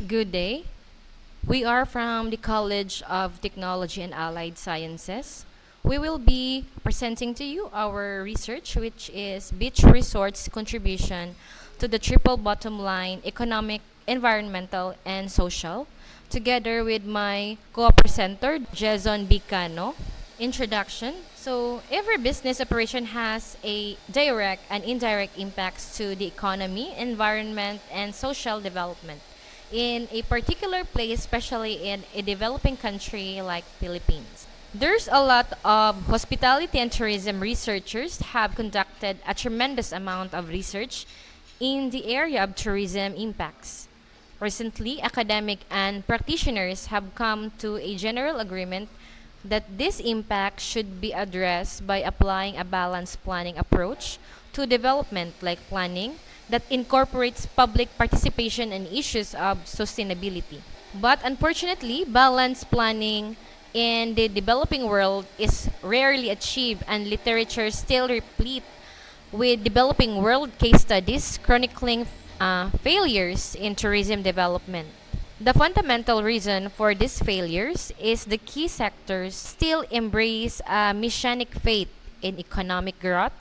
Good day. We are from the College of Technology and Allied Sciences. We will be presenting to you our research, which is beach resorts' contribution to the triple bottom line economic, environmental, and social, together with my co-presenter, Jason Bicano. Introduction. So, every business operation has a direct and indirect impacts to the economy, environment, and social development in a particular place, especially in a developing country like Philippines. There's a lot of hospitality and tourism researchers have conducted a tremendous amount of research in the area of tourism impacts. Recently, academic and practitioners have come to a general agreement that this impact should be addressed by applying a balanced planning approach to development, like planning that incorporates public participation and issues of sustainability. But unfortunately, balanced planning in the developing world is rarely achieved, and literature still replete with developing world case studies chronicling failures in tourism development. The fundamental reason for these failures is the key sectors still embrace a messianic faith in economic growth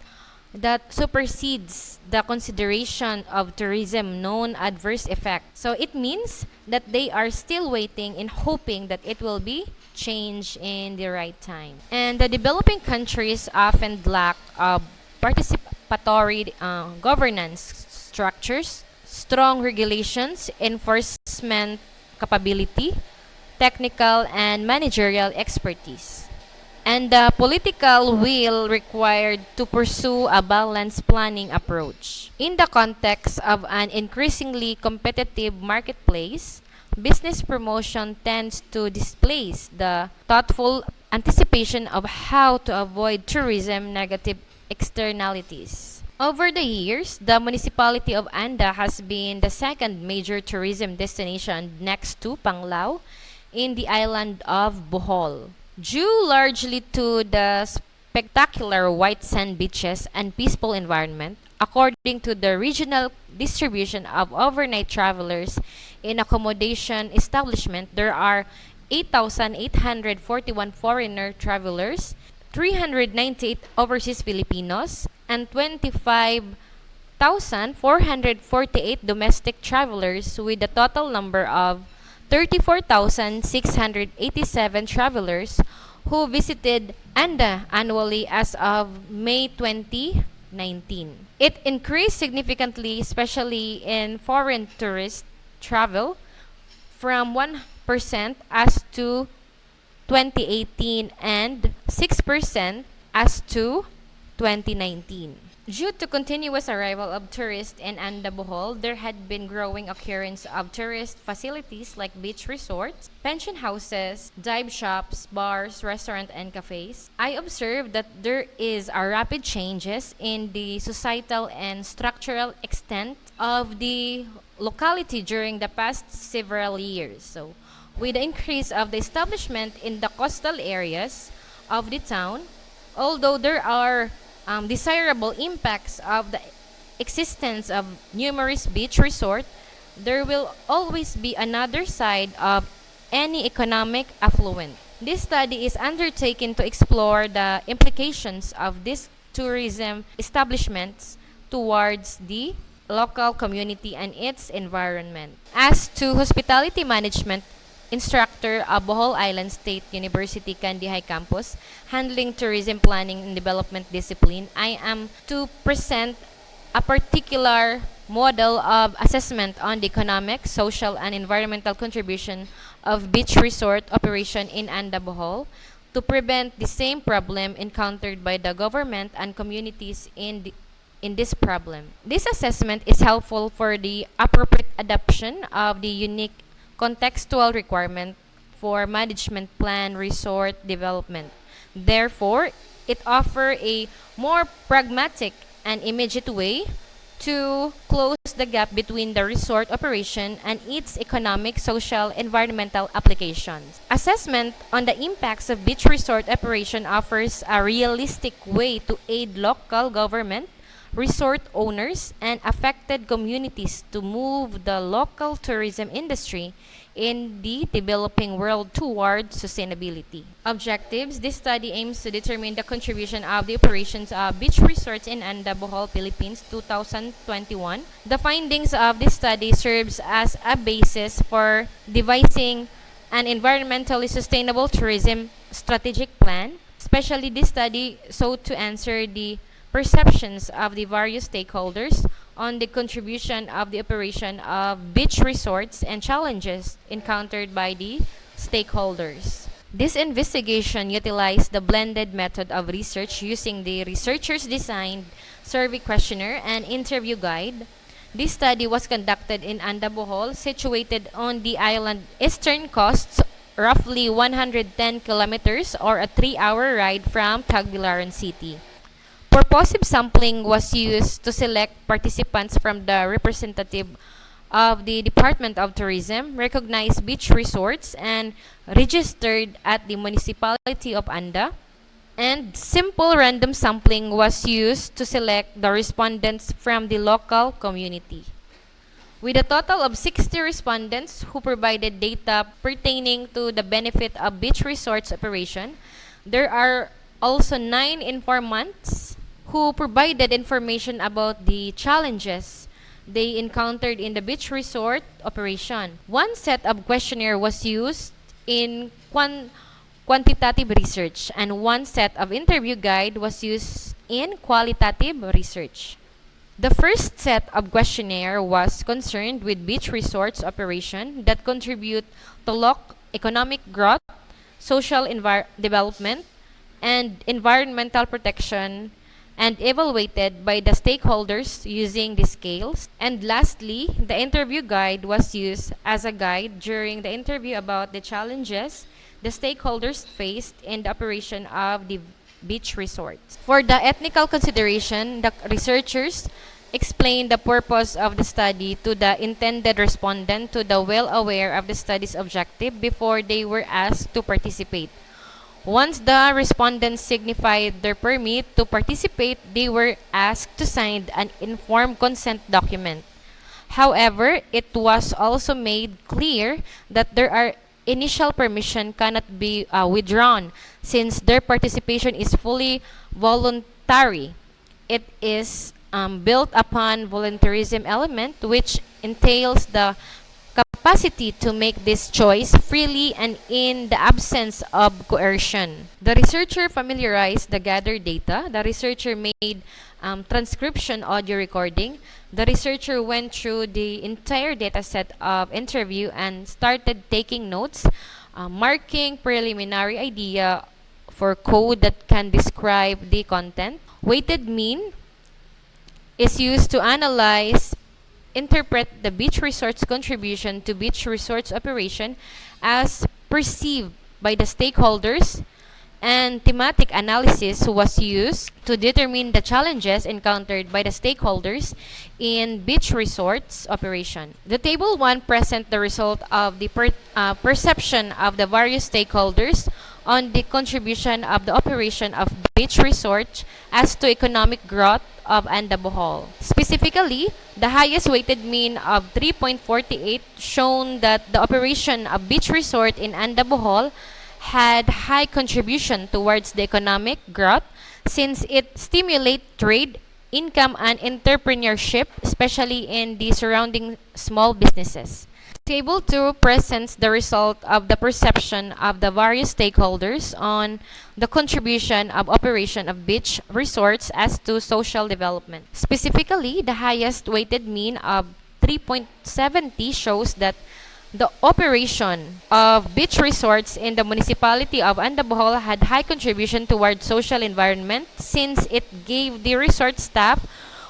that supersedes the consideration of tourism known adverse effects. So it means that they are still waiting and hoping that it will be changed in the right time. And the developing countries often lack participatory governance structures, strong regulations, enforcement capability, technical and managerial expertise, and the political will required to pursue a balanced planning approach. In the context of an increasingly competitive marketplace, business promotion tends to displace the thoughtful anticipation of how to avoid tourism negative externalities. Over the years, the municipality of Anda has been the second major tourism destination next to Panglao in the island of Bohol. Due largely to the spectacular white sand beaches and peaceful environment, according to the regional distribution of overnight travelers in accommodation establishment, there are 8,841 foreigner travelers, 398 overseas Filipinos, and 25,448 domestic travelers, with a total number of 34,687 travelers who visited Anda annually as of May 2019. It increased significantly, especially in foreign tourist travel, from 1% as to 2018 and 6% as to 2019. Due to continuous arrival of tourists in Anda Bohol, there had been growing occurrence of tourist facilities like beach resorts, pension houses, dive shops, bars, restaurants, and cafes. I observed that there is a rapid changes in the societal and structural extent of the locality during the past several years. So, with the increase of the establishment in the coastal areas of the town, although there are desirable impacts of the existence of numerous beach resorts, there will always be another side of any economic affluent. This study is undertaken to explore the implications of these tourism establishments towards the local community and its environment. As to hospitality management, instructor of Bohol Island State University Kandy High Campus, handling tourism planning and development discipline, I am to present a particular model of assessment on the economic, social, and environmental contribution of beach resort operation in Anda Bohol to prevent the same problem encountered by the government and communities in this problem. This assessment is helpful for the appropriate adoption of the unique contextual requirement for management plan resort development. Therefore, it offers a more pragmatic and immediate way to close the gap between the resort operation and its economic, social, environmental applications. Assessment on the impacts of beach resort operation offers a realistic way to aid local government, resort owners, and affected communities to move the local tourism industry in the developing world toward sustainability. Objectives: this study aims to determine the contribution of the operations of beach resorts in Anda, Bohol, Philippines 2021. The findings of this study serves as a basis for devising an environmentally sustainable tourism strategic plan. Especially this study sought to answer the perceptions of the various stakeholders on the contribution of the operation of beach resorts and challenges encountered by the stakeholders. This investigation utilized the blended method of research using the researchers' designed survey questionnaire and interview guide. This study was conducted in Anda, Bohol, situated on the island eastern coast, roughly 110 kilometers or a 3-hour ride from Tagbilaran City. Purposive sampling was used to select participants from the representative of the Department of Tourism, recognized beach resorts, and registered at the municipality of Anda. And simple random sampling was used to select the respondents from the local community. With a total of 60 respondents who provided data pertaining to the benefit of beach resorts operation, there are also 9 informants who provided information about the challenges they encountered in the beach resort operation. One set of questionnaire was used in quantitative research, and one set of interview guide was used in qualitative research. The first set of questionnaire was concerned with beach resorts operation that contribute to local economic growth, social development, and environmental protection, and evaluated by the stakeholders using the scales. And lastly, the interview guide was used as a guide during the interview about the challenges the stakeholders faced in the operation of the beach resorts. For the ethnical consideration, the researchers explained the purpose of the study to the intended respondent to the well aware of the study's objective before they were asked to participate. Once the respondents signified their permit to participate, they were asked to sign an informed consent document. However, it was also made clear that their initial permission cannot be withdrawn since their participation is fully voluntary. It is built upon voluntarism element, which entails the capacity to make this choice freely and in the absence of coercion. The researcher familiarized the gathered data. The researcher made transcription audio recording. The researcher went through the entire data set of interview and started taking notes, marking preliminary idea for code that can describe the content. Weighted mean is used to analyze, interpret the beach resort's contribution to beach resorts operation as perceived by the stakeholders, and thematic analysis was used to determine the challenges encountered by the stakeholders in beach resorts operation. The table 1 presents the result of the perception of the various stakeholders on the contribution of the operation of beach resorts as to economic growth of Anda, Bohol. Specifically, the highest weighted mean of 3.48 shown that the operation of beach resort in Anda, Bohol had high contribution towards the economic growth since it stimulates trade, income, and entrepreneurship, especially in the surrounding small businesses. Table 2 presents the result of the perception of the various stakeholders on the contribution of operation of beach resorts as to social development. Specifically, the highest weighted mean of 3.70 shows that the operation of beach resorts in the municipality of Anda, Bohol had high contribution toward social environment since it gave the resort staff,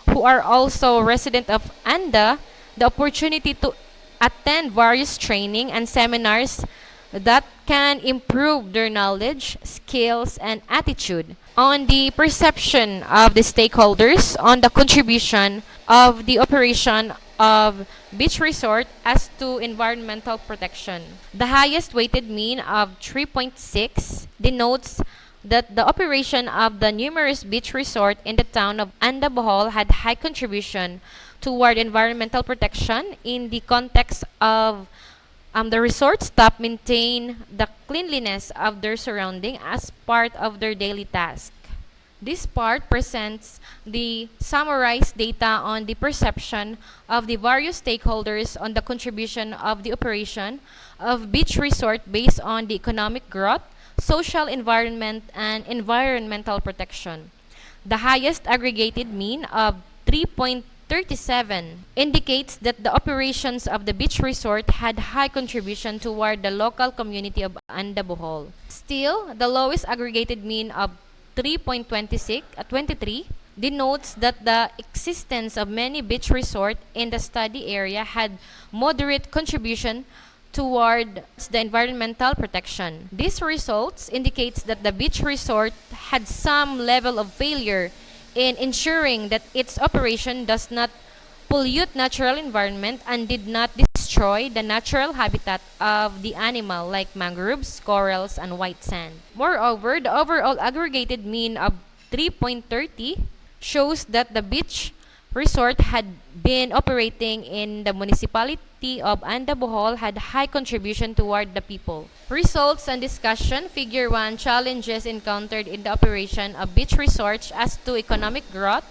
who are also resident of Anda, the opportunity to attend various training and seminars that can improve their knowledge, skills, and attitude. On the perception of the stakeholders on the contribution of the operation of beach resort as to environmental protection. The highest weighted mean of 3.6 denotes that the operation of the numerous beach resort in the town of Anda Bohol had high contribution toward environmental protection in the context of the resort staff maintain the cleanliness of their surrounding as part of their daily task. This part presents the summarized data on the perception of the various stakeholders on the contribution of the operation of beach resort based on the economic growth, social environment, and environmental protection. The highest aggregated mean of 3.37 indicates that the operations of the beach resort had high contribution toward the local community of Anda Bohol. Still, the lowest aggregated mean of 3.26 at 23 denotes that the existence of many beach resorts in the study area had moderate contribution toward the environmental protection. These results indicates that the beach resort had some level of failure in ensuring that its operation does not pollute natural environment and did not destroy the natural habitat of the animal like mangroves, corals, and white sand. Moreover, the overall aggregated mean of 3.30 shows that the beach resort had been operating in the municipality of Anda Bohol had high contribution toward the people. Results and discussion. Figure 1. Challenges encountered in the operation of beach resorts as to economic growth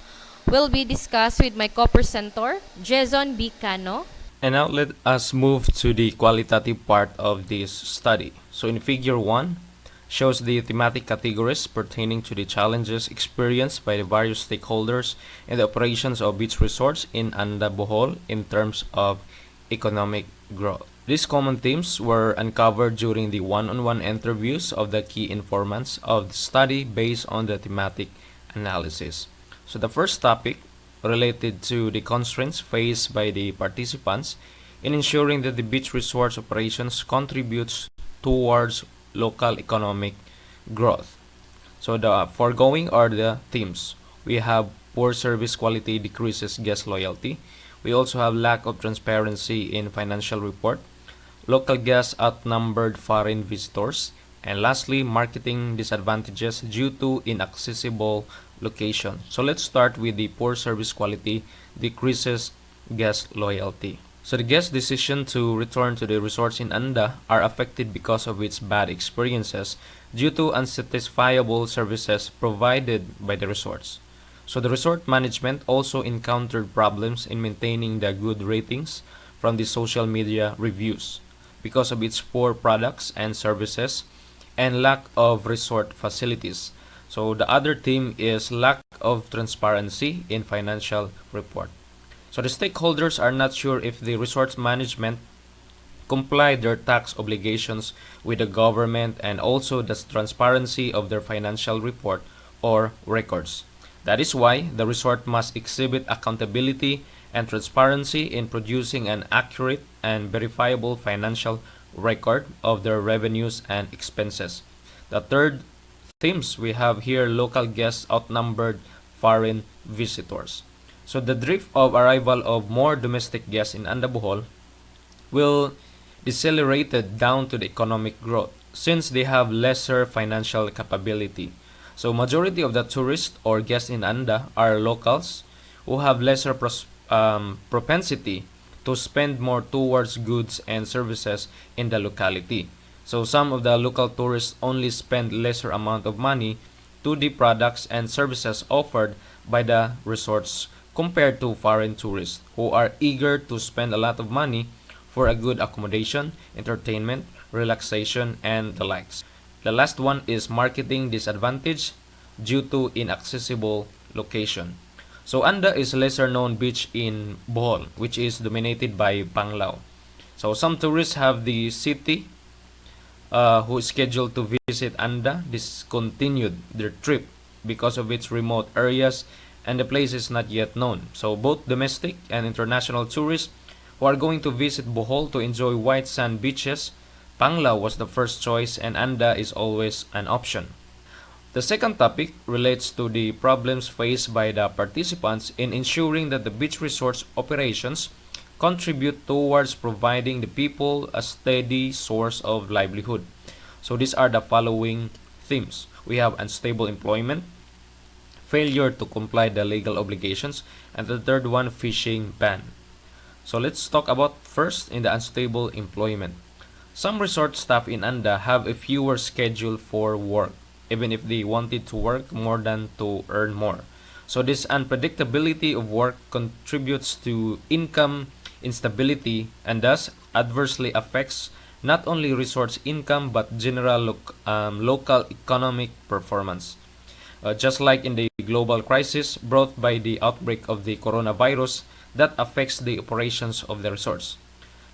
will be discussed with my co-presenter, Jason B. Cano. And now let us move to the qualitative part of this study. So in figure 1, shows the thematic categories pertaining to the challenges experienced by the various stakeholders in the operations of beach resorts in Anda Bohol in terms of economic growth. These common themes were uncovered during the one-on-one interviews of the key informants of the study based on the thematic analysis. So the first topic related to the constraints faced by the participants in ensuring that the beach resorts operations contributes towards local economic growth. So the foregoing are the themes. We have poor service quality decreases guest loyalty. We also have lack of transparency in financial report. Local guests outnumbered foreign visitors. And lastly, marketing disadvantages due to inaccessible location. So let's start with the poor service quality decreases guest loyalty. So the guest decision to return to the resorts in Anda are affected because of its bad experiences due to unsatisfiable services provided by the resorts. So the resort management also encountered problems in maintaining the good ratings from the social media reviews because of its poor products and services and lack of resort facilities. So the other theme is lack of transparency in financial report. So the stakeholders are not sure if the resort management comply their tax obligations with the government and also the transparency of their financial report or records. That is why the resort must exhibit accountability and transparency in producing an accurate and verifiable financial record of their revenues and expenses. The third themes we have here, local guests outnumbered foreign visitors. So the drift of arrival of more domestic guests in Anda Bohol will decelerated down to the economic growth since they have lesser financial capability. So majority of the tourists or guests in Anda are locals who have lesser propensity to spend more towards goods and services in the locality. So some of the local tourists only spend lesser amount of money to the products and services offered by the resorts compared to foreign tourists who are eager to spend a lot of money for a good accommodation, entertainment, relaxation, and the likes. The last one is marketing disadvantage due to inaccessible location. So Anda is a lesser known beach in Bohol, which is dominated by Panglao. So some tourists have the city who is scheduled to visit Anda discontinued their trip because of its remote areas and the place is not yet known. So both domestic and international tourists who are going to visit Bohol to enjoy white sand beaches, Panglao was the first choice and Anda is always an option. The second topic relates to the problems faced by the participants in ensuring that the beach resorts operations contribute towards providing the people a steady source of livelihood. So these are the following themes. We have unstable employment, failure to comply the legal obligations, and the third one, fishing ban. So let's talk about first in the unstable employment. Some resort staff in Anda have a fewer schedule for work, even if they wanted to work more than to earn more. So this unpredictability of work contributes to income instability and thus adversely affects not only resorts income but general local economic performance. Just like in the global crisis brought by the outbreak of the coronavirus that affects the operations of the resorts.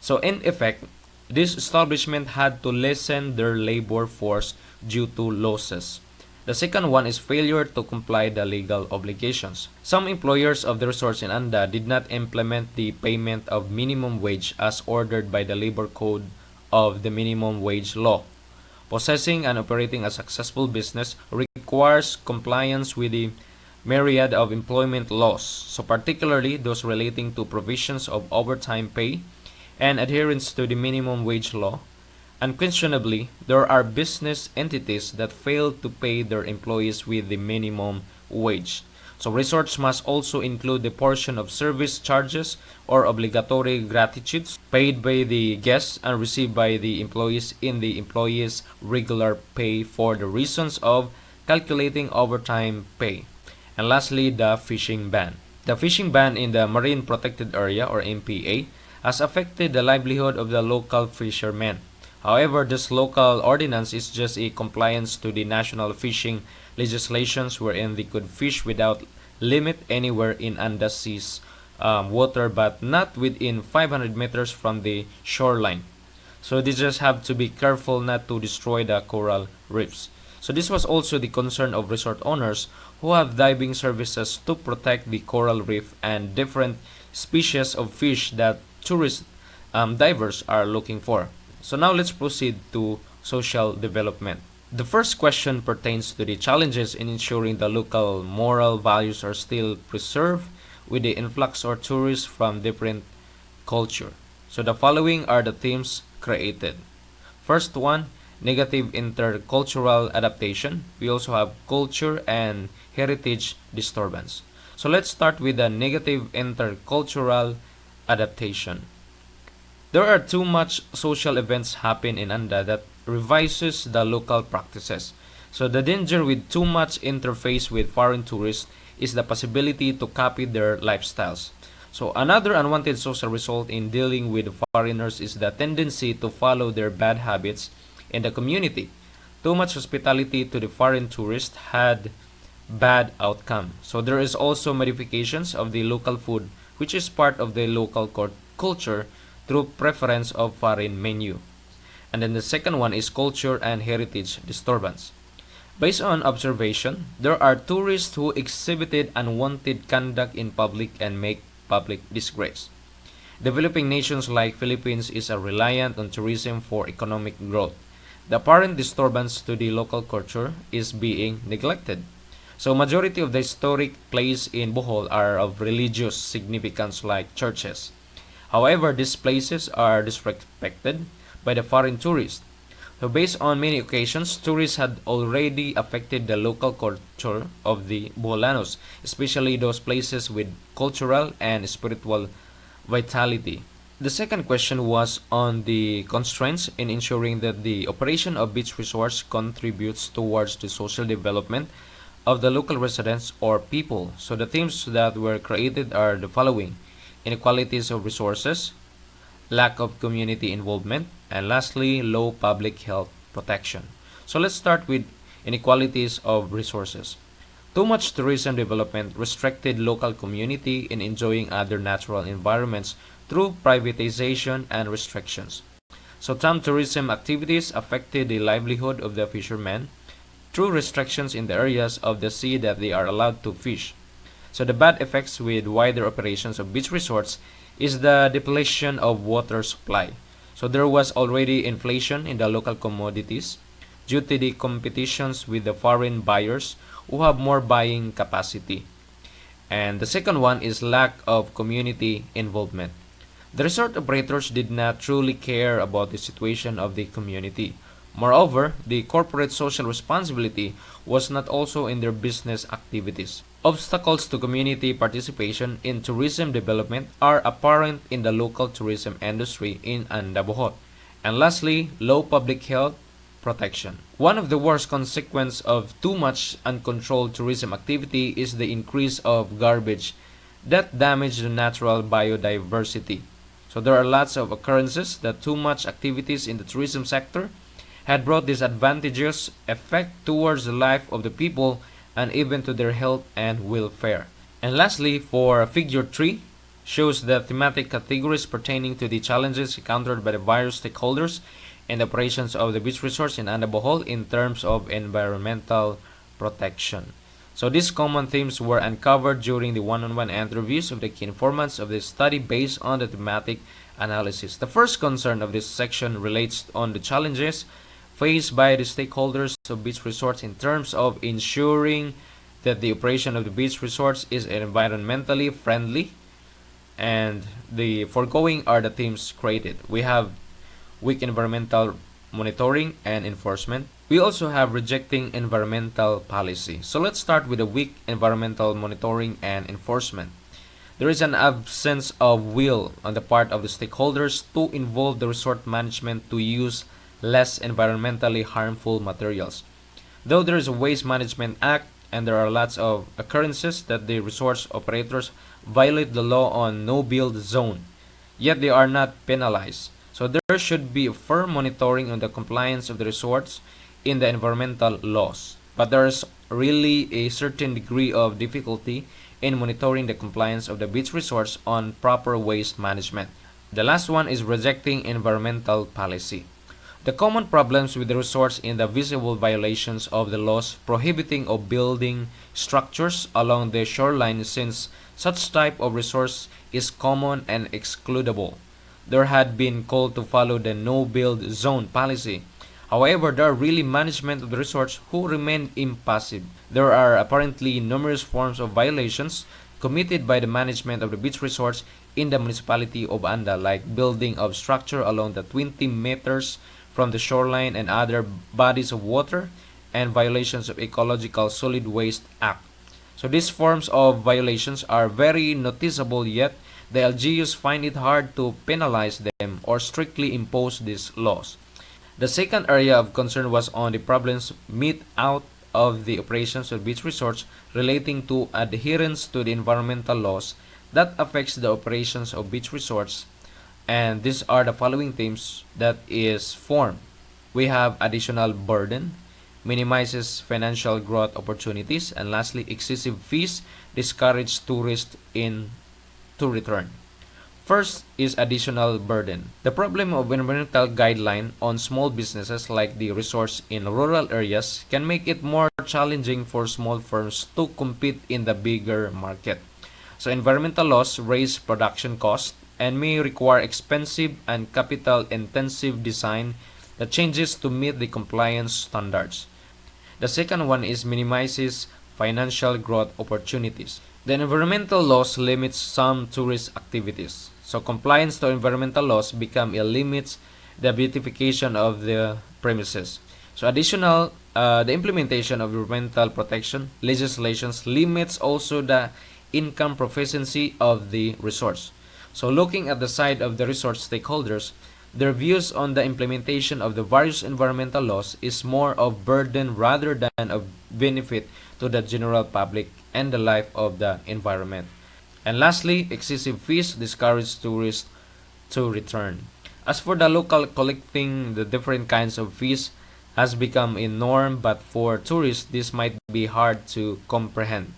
So in effect, this establishment had to lessen their labor force due to losses. The second one is failure to comply the legal obligations. Some employers of the resorts in Anda did not implement the payment of minimum wage as ordered by the labor code of the minimum wage law. Possessing and operating a successful business requires compliance with the myriad of employment laws, so particularly those relating to provisions of overtime pay and adherence to the minimum wage law. Unquestionably, there are business entities that fail to pay their employees with the minimum wage. So resorts must also include the portion of service charges or obligatory gratuities paid by the guests and received by the employees in the employees' regular pay for the reasons of calculating overtime pay. And lastly, the fishing ban. The fishing ban in the Marine Protected Area or MPA has affected the livelihood of the local fishermen. However, this local ordinance is just a compliance to the national fishing legislations wherein they could fish without limit anywhere in Andas Sea's water but not within 500 meters from the shoreline. So they just have to be careful not to destroy the coral reefs. So this was also the concern of resort owners who have diving services to protect the coral reef and different species of fish that tourist divers are looking for. So now let's proceed to social development. The first question pertains to the challenges in ensuring the local moral values are still preserved with the influx of tourists from different culture. So the following are the themes created. First one, negative intercultural adaptation. We also have culture and heritage disturbance. So let's start with the negative intercultural adaptation. There are too much social events happen in Anda that revises the local practices. So the danger with too much interface with foreign tourists is the possibility to copy their lifestyles. So another unwanted social result in dealing with foreigners is the tendency to follow their bad habits in the community. Too much hospitality to the foreign tourist had bad outcome. So there is also modifications of the local food which is part of the local culture through preference of foreign menu. And then the second one is culture and heritage disturbance. Based on observation, there are tourists who exhibited unwanted conduct in public and make public disgrace. Developing nations like Philippines is reliant on tourism for economic growth. The apparent disturbance to the local culture is being neglected. So majority of the historic places in Bohol are of religious significance like churches. However, these places are disrespected by the foreign tourists. So based on many occasions, tourists had already affected the local culture of the Boholanos, especially those places with cultural and spiritual vitality. The second question was on the constraints in ensuring that the operation of beach resorts contributes towards the social development of the local residents or people. So the themes that were created are the following: inequalities of resources, lack of community involvement, and lastly, low public health protection. So let's start with inequalities of resources. Too much tourism development restricted local community in enjoying other natural environments through privatization and restrictions. So some tourism activities affected the livelihood of the fishermen through restrictions in the areas of the sea that they are allowed to fish. So the bad effects with wider operations of beach resorts is the depletion of water supply. So there was already inflation in the local commodities due to the competitions with the foreign buyers who have more buying capacity. And the second one is lack of community involvement. The resort operators did not truly care about the situation of the community. Moreover, the corporate social responsibility was not also in their business activities. Obstacles to community participation in tourism development are apparent in the local tourism industry in Andabohot. And lastly, low public health protection. One of the worst consequences of too much uncontrolled tourism activity is the increase of garbage that damage the natural biodiversity. So there are lots of occurrences that too much activities in the tourism sector had brought disadvantageous effect towards the life of the people and even to their health and welfare. And lastly, for figure 3, shows the thematic categories pertaining to the challenges encountered by the various stakeholders in the operations of the beach resorts in Andabohol in terms of environmental protection. So these common themes were uncovered during the one-on-one interviews of the key informants of the study based on the thematic analysis. The first concern of this section relates on the challenges faced by the stakeholders of beach resorts in terms of ensuring that the operation of the beach resorts is environmentally friendly, and the foregoing are the themes created. We have weak environmental monitoring and enforcement. We also have rejecting environmental policy. So let's start with the weak environmental monitoring and enforcement. There is an absence of will on the part of the stakeholders to involve the resort management to use less environmentally harmful materials. Though there is a Waste Management Act and there are lots of occurrences that the resorts operators violate the law on no-build zone, yet they are not penalized. So there should be firm monitoring on the compliance of the resorts in the environmental laws. But there is really a certain degree of difficulty in monitoring the compliance of the beach resorts on proper waste management. The last one is rejecting environmental policy. The common problems with the resorts in the visible violations of the laws prohibiting of building structures along the shoreline, since such type of resource is common and excludable. There had been called to follow the no-build zone policy. However, there are really management of the resorts who remain impassive. There are apparently numerous forms of violations committed by the management of the beach resorts in the municipality of Anda, like building of structure along the 20 meters from the shoreline and other bodies of water, and violations of Ecological Solid Waste Act. So these forms of violations are very noticeable, yet the LGUs find it hard to penalize them or strictly impose these laws. The second area of concern was on the problems met out of the operations of beach resorts relating to adherence to the environmental laws that affects the operations of beach resorts, and these are the following themes that is formed. We have additional burden, minimizes financial growth opportunities, and lastly, excessive fees discourage tourists to return. First is additional burden. The problem of environmental guideline on small businesses like the resorts in rural areas can make it more challenging for small firms to compete in the bigger market. So environmental laws raise production costs and may require expensive and capital-intensive design that changes to meet the compliance standards. The second one is minimizes financial growth opportunities. The environmental laws limits some tourist activities. So compliance to environmental laws become a limits the beautification of the premises. So the implementation of environmental protection legislations limits also the income proficiency of the resorts. So looking at the side of the resort stakeholders, their views on the implementation of the various environmental laws is more of burden rather than of benefit to the general public and the life of the environment. And lastly, excessive fees discourage tourists to return. As for the local collecting the different kinds of fees has become a norm, but for tourists this might be hard to comprehend.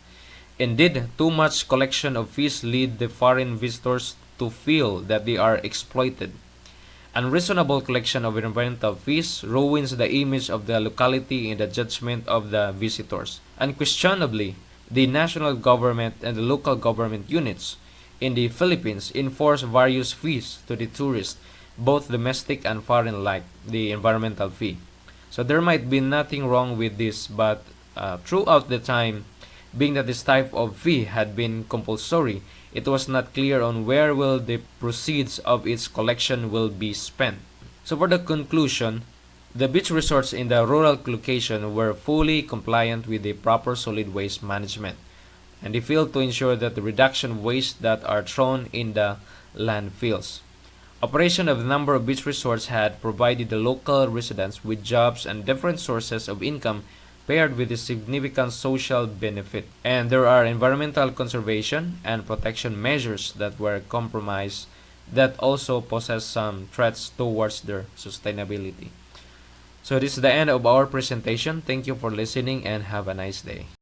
Indeed, too much collection of fees lead the foreign visitors to feel that they are exploited. Unreasonable collection of environmental fees ruins the image of the locality in the judgment of the visitors. Unquestionably, the national government and the local government units in the Philippines enforce various fees to the tourists, both domestic and foreign, like the environmental fee. So there might be nothing wrong with this, but throughout the time, being that this type of fee had been compulsory, it was not clear on where will the proceeds of its collection will be spent. So for the conclusion, The beach resorts in the rural location were fully compliant with the proper solid waste management, and they failed to ensure that the reduction of waste that are thrown in the landfills. Operation of a number of beach resorts had provided the local residents with jobs and different sources of income paired with a significant social benefit. And there are environmental conservation and protection measures that were compromised that also poses some threats towards their sustainability. So this is the end of our presentation. Thank you for listening and have a nice day.